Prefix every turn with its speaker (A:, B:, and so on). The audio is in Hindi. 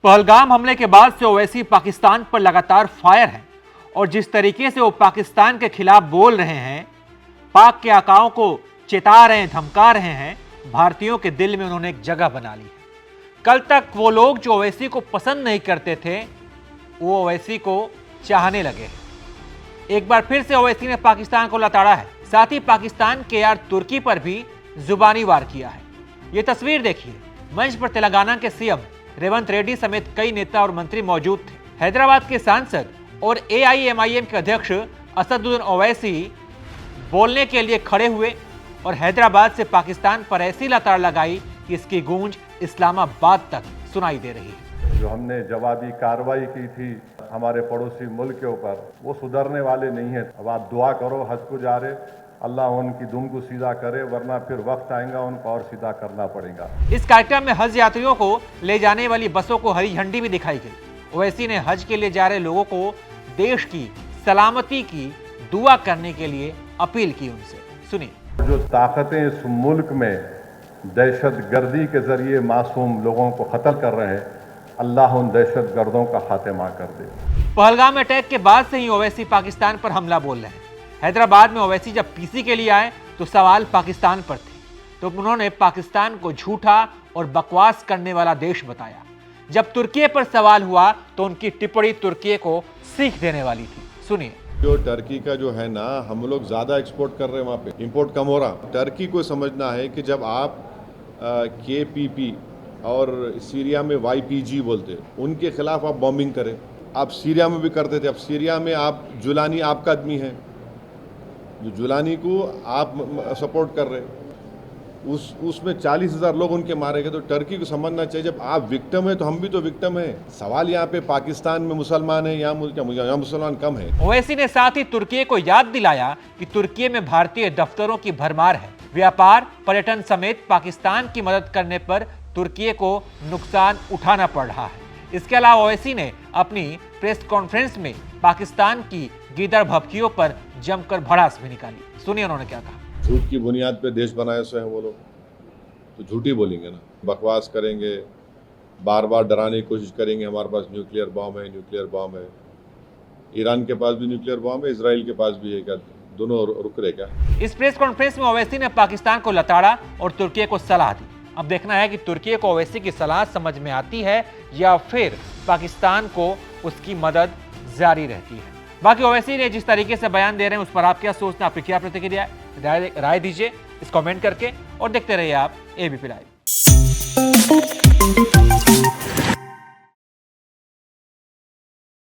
A: पहलगाम हमले के बाद से ओवैसी पाकिस्तान पर लगातार फायर है और जिस तरीके से वो पाकिस्तान के खिलाफ बोल रहे हैं, पाक के आकाओं को चेता रहे हैं, धमका रहे हैं, भारतीयों के दिल में उन्होंने एक जगह बना ली है। कल तक वो लोग जो ओवैसी को पसंद नहीं करते थे, वो ओवैसी को चाहने लगे हैं। एक बार फिर से ओवैसी ने पाकिस्तान को लताड़ा है, साथ ही पाकिस्तान के यार तुर्की पर भी जुबानी वार किया है। ये तस्वीर देखिए, मंच पर तेलंगाना के सीएम रेवंत रेड्डी समेत कई नेता और मंत्री मौजूद थे। हैदराबाद के सांसद और एआईएमआईएम के अध्यक्ष असदुद्दीन ओवैसी बोलने के लिए खड़े हुए और हैदराबाद से पाकिस्तान पर ऐसी लताड़ लगाई कि इसकी गूंज इस्लामाबाद तक सुनाई दे रही है।
B: जो हमने जवाबी कार्रवाई की थी हमारे पड़ोसी मुल्क के ऊपर, वो सुधरने वाले नहीं है। अब आप दुआ करो, हज को जा रहे, अल्लाह उनकी दुम को सीधा करे, वरना फिर वक्त आएगा उनको और सीधा करना पड़ेगा।
A: इस कार्यक्रम में हज यात्रियों को ले जाने वाली बसों को हरी झंडी भी दिखाई गई। ओवैसी ने हज के लिए जा रहे लोगों को देश की सलामती की दुआ करने के लिए अपील की उनसे। सुनिए।
B: जो ताकतें इस मुल्क में दहशतगर्दी के जरिए मासूम लोगों को कत्ल कर रहे हैं, अल्लाह उन दहशतगर्दों का खात्मा कर दे।
A: पहलगाम अटैक के बाद से ही ओवैसी पाकिस्तान पर हमला बोल रहे हैं। हैदराबाद में ओवैसी जब पीसी के लिए आए तो सवाल पाकिस्तान पर थे, तो उन्होंने पाकिस्तान को झूठा और बकवास करने वाला देश बताया। जब तुर्की पर सवाल हुआ तो उनकी टिप्पणी तुर्की को सीख देने वाली थी। सुनिए।
C: जो टर्की का जो है ना, हम लोग ज़्यादा एक्सपोर्ट कर रहे हैं, वहाँ पे इंपोर्ट कम हो रहा। टर्की को समझना है कि जब आप KPP और सीरिया में YPG बोलते, उनके खिलाफ आप बॉम्बिंग करें, आप सीरिया में भी करते थे। अब सीरिया में आप जुलानी आपका आदमी है, जो जुलानी को आप सपोर्ट कर रहे, उसमें 40,000 लोग उनके मारे गए। तो टर्की को समझना चाहिए, जब आप विक्टिम है तो हम भी तो विक्टिम है। सवाल यहाँ पे पाकिस्तान में मुसलमान है, यहाँ मुसलमान कम है।
A: ओवैसी ने साथ ही तुर्की को याद दिलाया कि तुर्की में भारतीय दफ्तरों की भरमार है। व्यापार, पर्यटन समेत पाकिस्तान की मदद करने पर तुर्की को नुकसान उठाना पड़ रहा है। इसके अलावा ओवैसी ने अपनी प्रेस कॉन्फ्रेंस में पाकिस्तान की गीदड़ भभकियों पर जमकर भड़ास भी निकाली। सुनिए उन्होंने क्या कहा।
C: झूठ की बुनियाद पे देश बनाए से हैं वो लोग, तो झूठ ही बोलेंगे ना, बकवास करेंगे, बार बार डराने की कोशिश करेंगे हमारे पास न्यूक्लियर बॉम्ब है, न्यूक्लियर बॉम्ब है। ईरान के पास भी न्यूक्लियर बॉम्ब है, इजराइल के पास भी है, क्या दोनों रुक रहे क्या?
A: इस प्रेस कॉन्फ्रेंस में ओवैसी ने पाकिस्तान को लताड़ा और तुर्की को सलाह दी। अब देखना है कि तुर्की को ओवैसी की सलाह समझ में आती है या फिर पाकिस्तान को उसकी मदद जारी रहती है। बाकी ओवैसी ने जिस तरीके से बयान दे रहे हैं उस पर आप क्या सोचना, आपकी क्या प्रतिक्रिया है, राय दीजिए इस कमेंट करके और देखते रहिए आप ABP लाइव।